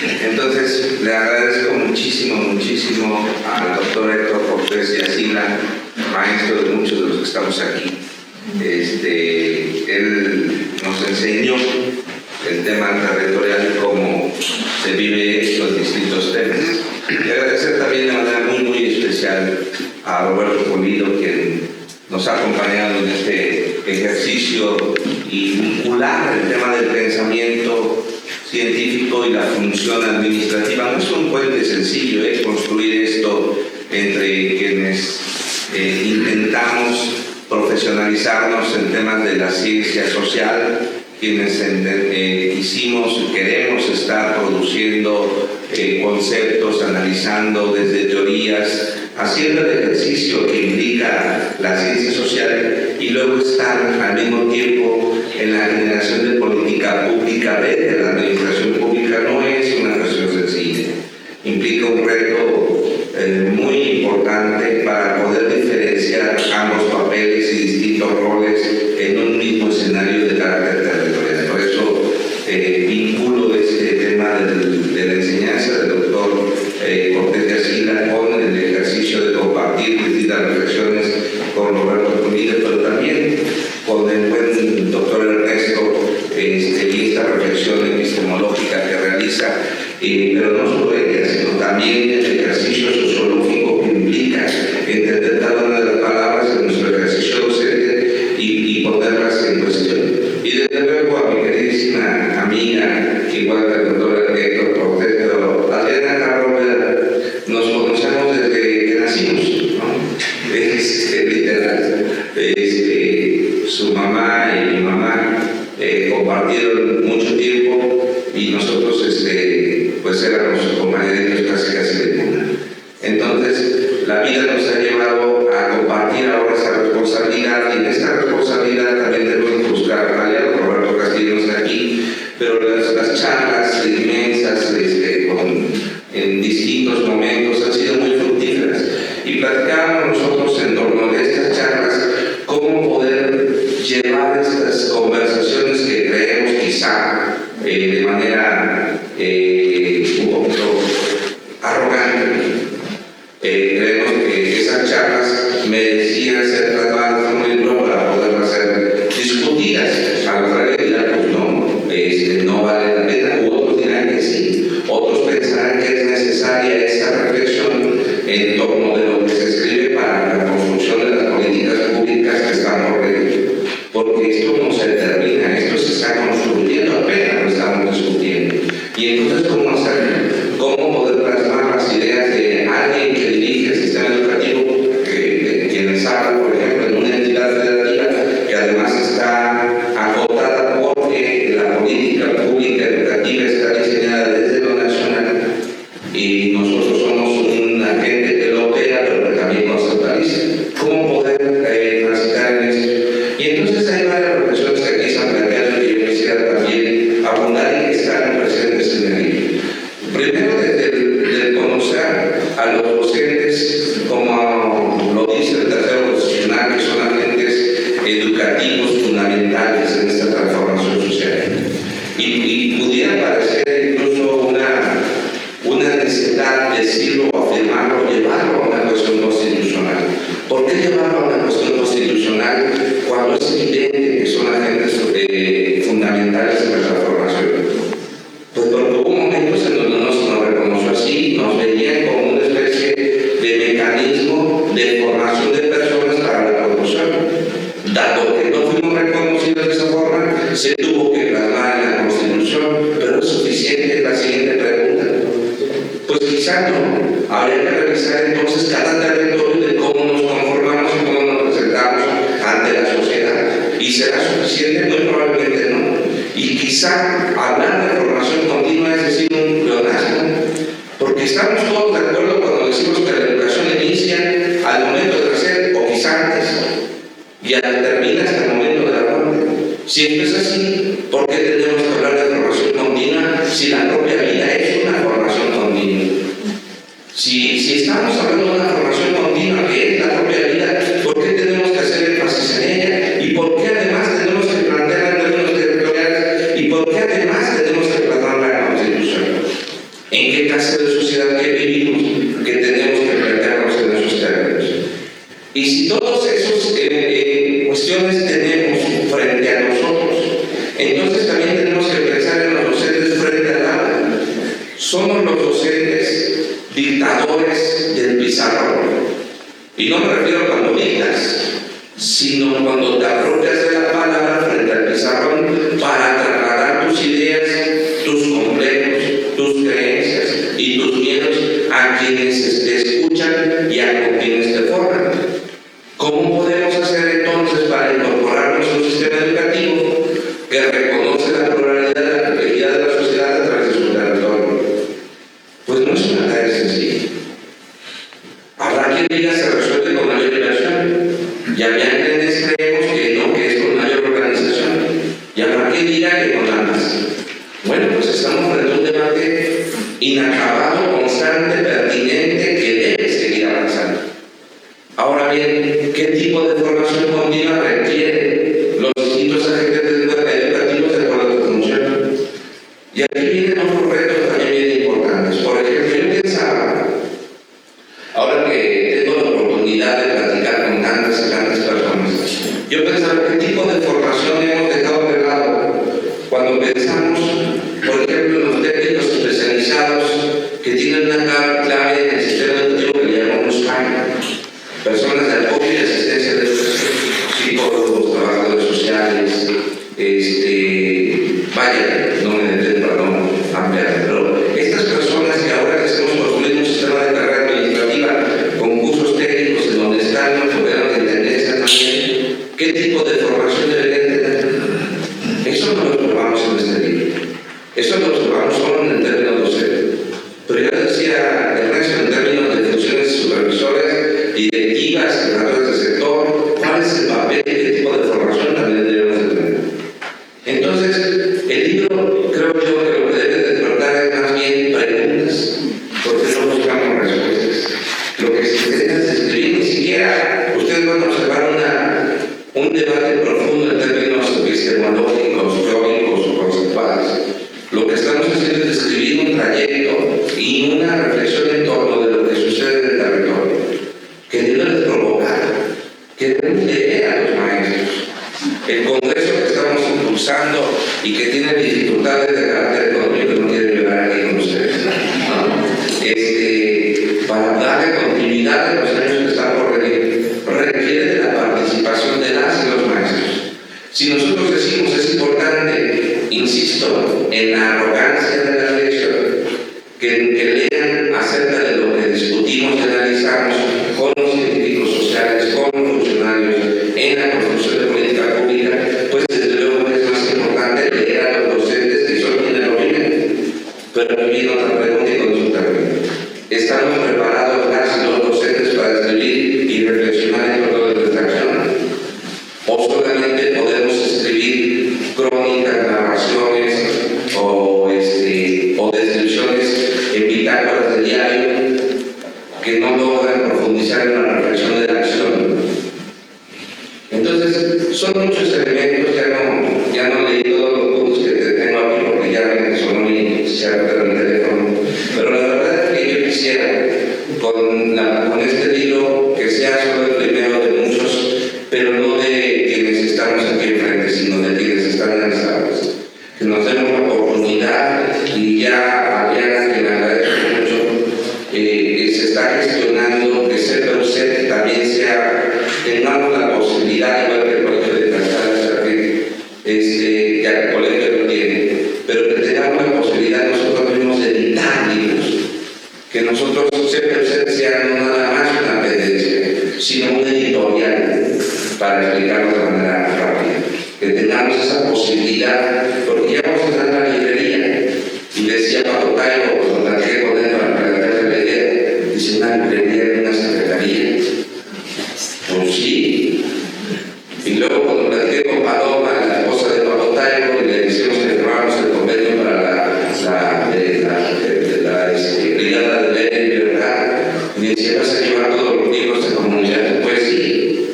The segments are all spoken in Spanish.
Entonces, le agradezco muchísimo al doctor Héctor Cortés Yacila, maestro de muchos de los que estamos aquí. Él nos enseñó el tema territorial, cómo se vive los distintos temas. Y agradecer también de manera muy especial a Roberto Pulido, quien nos ha acompañado en este ejercicio y vincular el tema del pensamiento científico y la función administrativa. No es un puente sencillo, construir esto entre quienes intentamos profesionalizarnos en temas de la ciencia social, quienes quisimos y queremos estar produciendo conceptos, analizando desde teorías, haciendo el ejercicio que implica la ciencia social, y luego estar al mismo tiempo en la generación de política pública desde la administración pública. No es una cuestión sencilla, implica un reto muy importante para poder diferenciar ambos papeles y distintos roles en un mismo escenario de carácter territorial. Por eso vinculo este tema de la enseñanza del doctor Cortés Yacila con el ejercicio de compartir distintas reflexiones con Roberto Pulido, pero también con el buen doctor Ernesto, y esta reflexión epistemológica que realiza, pero no solo ella, sino también el ejercicio sociológico que implica entender cada una de las palabras en nuestro ejercicio docente y ponerlas en cuestión. Y desde luego a mi queridísima amiga, igual que el doctor Héctor Cortés, pero Adriana Carrera, nos conocemos desde que nacimos, ¿no? Literal. Su mamá y mi mamá compartieron mucho tiempo, y nosotros pues éramos compañeros casi de cuna. Entonces la vida nos ha llevado a compartir ahora esa responsabilidad, y en esta responsabilidad también tenemos que buscar aliados. Roberto Castillo no está aquí, pero las charlas inmensas en distintos momentos han sido muy fructíferas, y platicábamos nosotros en torno de estas charlas cómo poder llevar estas conversaciones que creemos quizá de manera un poquito arrogante. Creemos que esas charlas merecían ser tratadas como un libro para poderlas ser discutidas. A la realidad, pues no vale la pena. Otros dirán que sí, otros pensarán que es necesaria esa reflexión en torno de lo que se escribe para la construcción de las políticas públicas que estamos realizando. Porque esto no se termina, esto se está construyendo, apenas lo estamos discutiendo. Y entonces, ¿cómo hacerlo? ¿Cómo poder plasmar las ideas de alguien que dirige el sistema educativo, quienes hablan, por ejemplo, en una entidad federativa que además está acotada porque la política pública educativa está diseñada desde lo nacional, y nosotros somos un agente que lo opera, pero que también conceptualiza? ¿Cómo poder transitar en esto? Y entonces hay varias reflexiones que aquí se han planteado y yo quisiera también abundar y que están presentes en el libro. Primero, desde el conocer a los docentes, como lo dice el tercero posicional, que son agentes educativos fundamentales en esta transformación social. Y pudiera parecer incluso una necesidad decirlo, afirmarlo, llevarlo a una cuestión constitucional. ¿Por qué llevarlo a una cuestión constitucional cuando es evidente que son agentes fundamentales en la transformación? Pues porque hubo momentos en donde no se nos reconoció así, nos veían como una especie de mecanismo de formación de personas para la producción. Dado que no fuimos reconocidos de esa forma, se tuvo que plasmar en la Constitución. ¿Pero es suficiente? La siguiente pregunta. Pues quizá no. Habría que revisar entonces cada territorio de cómo nos conformamos y cómo nos presentamos ante la sociedad. ¿Y será suficiente? Muy probablemente no. Y quizá hablar de formación continua es decir un pleonasmo, porque estamos todos de acuerdo cuando decimos que la educación inicia al momento de nacer, o quizá antes, y termina hasta el momento de la muerte. Si esto es así, ¿por qué tenemos que hablar de formación continua si la propia vida es una formación continua? Si estamos hablando de una formación continua que es la propia vida, ¿por qué tenemos que hacer énfasis en ella? ¿Y por qué además tenemos que plantear en términos territoriales? ¿Y por qué además tenemos que plasmar la Constitución? en qué clase de sociedad que vivimos, que tenemos que plantearnos en esos términos. Y si todas esas cuestiones tenemos frente a nosotros, entonces también tenemos que pensar en los docentes frente al aula. Somos los docentes dictadores del pizarrón. Y no me refiero cuando dictas, sino cuando te apropias de la palabra frente al pizarrón para trasladar tus ideas, tus complejos, tus creencias y tus miedos a quienes te escuchan y a quienes te forman. ¿Cómo podemos hacer entonces para incorporarnos a un sistema educativo que reconoce la pluralidad y la complejidad de la sociedad a través de su territorio? Pues no es una tarea sencilla. Habrá quien diga se resuelve con mayor inversión, y habrá quienes creemos que no, que es con mayor organización, y habrá quien diga que con ambas. Bueno, pues estamos frente a un debate inacabado, constante, pertinente, que debe seguir avanzando. Ahora bien, ¿qué tipo de formación continua requieren los distintos agentes educativos de acuerdo a tu función? Y aquí vienen otros retos también bien importantes. Por ejemplo, yo pensaba, ahora que tengo la oportunidad de platicar con tantas y tantas personas, yo pensaba qué tipo de formación hemos dejado de lado cuando pensamos, por ejemplo, en los técnicos especializados que tienen una clave en el sistema educativo que le llamamos PAI. Personas de apoyo y asistencia de educación, psicólogos, trabajadores sociales, no me detengo para no ampliar, pero estas personas que ahora que estamos construyendo un sistema de carrera administrativa con cursos técnicos en donde están los gobiernos de tendencia también, ¿qué tipo de formación deberían tener? Eso no lo observamos en este libro, eso lo observamos solo en el término docente. Pero ya decía Ernesto, en términos de funciones supervisoras y directivas, creadores del sector, ¿cuál es el papel y qué tipo de formación también debemos de tener? Entonces, el libro, creo yo que lo que debe despertar es más bien preguntas, porque no buscamos respuestas. Lo que se intenta es escribir, ni siquiera ustedes van a observar un debate profundo en términos epistemológicos, teóricos o conceptuales. Lo que estamos haciendo es describir un trayecto y una reflexión en torno de lo que sucede en el territorio, que debe de provocar, que debemos leer a los maestros. El congreso que estamos impulsando y que tiene dificultades de carácter económico no quiere llevar aquí con ustedes, para darle continuidad a los años que están por venir, requiere de la participación de las y los maestros. Si nosotros decimos es importante, insisto, en la arrogancia de la lección, que lean acerca de lo que discutimos y analizamos con los científicos sociales, con los funcionarios en la construcción de política pública, pues desde luego es más importante leer a los docentes que son quienes lo viven. Pero aquí viene otra pregunta y consultarme. ¿Estamos preparados las y los docentes para escribir y reflexionar en torno de nuestra acción? ¿O solamente podemos escribir crónicas, narraciones o descripciones en bitácoras de diario que no logran profundizar en la reflexión de la acción? Entonces, son muchos elementos, ya no leí todos los puntos que tengo aquí porque ya me sonó y se agarra el teléfono, pero la verdad es que yo quisiera con este libro que sea solo el primero de muchos, pero no de quienes estamos aquí enfrente, sino de quienes están en las aulas, que nos demos la oportunidad. Y ya Ariana, que me agradezco mucho, se está gestionando que CPUCET también tengamos la posibilidad, igual que el colegio de Tlaxcala, ya que el colegio lo tiene, pero que tengamos la posibilidad nosotros mismos de editar libros, que nosotros CPUCET sea no nada más una pendencia, sino un editorial para explicarlo de manera rápida, que tengamos esa posibilidad, porque ya vamos a entrar en la librería. Y decía Paco Taibo, cuando platiqué con él para plantearle la idea, dice una librería de una secretaría. Pues sí. Y luego cuando platiqué con Paloma, la esposa de Paco Taibo, y le decimos que firmamos el convenio para la brigada de ley y libertad, y decía, vas a llevar todos los libros de comunidad, pues sí.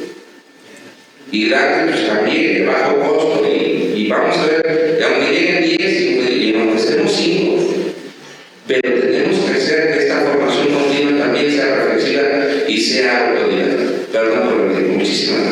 Y gratis, pues también, de bajo costo, y vamos a ver, y aunque lleguen 10 y aunque estemos 5, pero tenemos que hacer que esta formación continua también sea reflexiva y sea autodidacta. Perdón por el tiempo. Muchísimas gracias.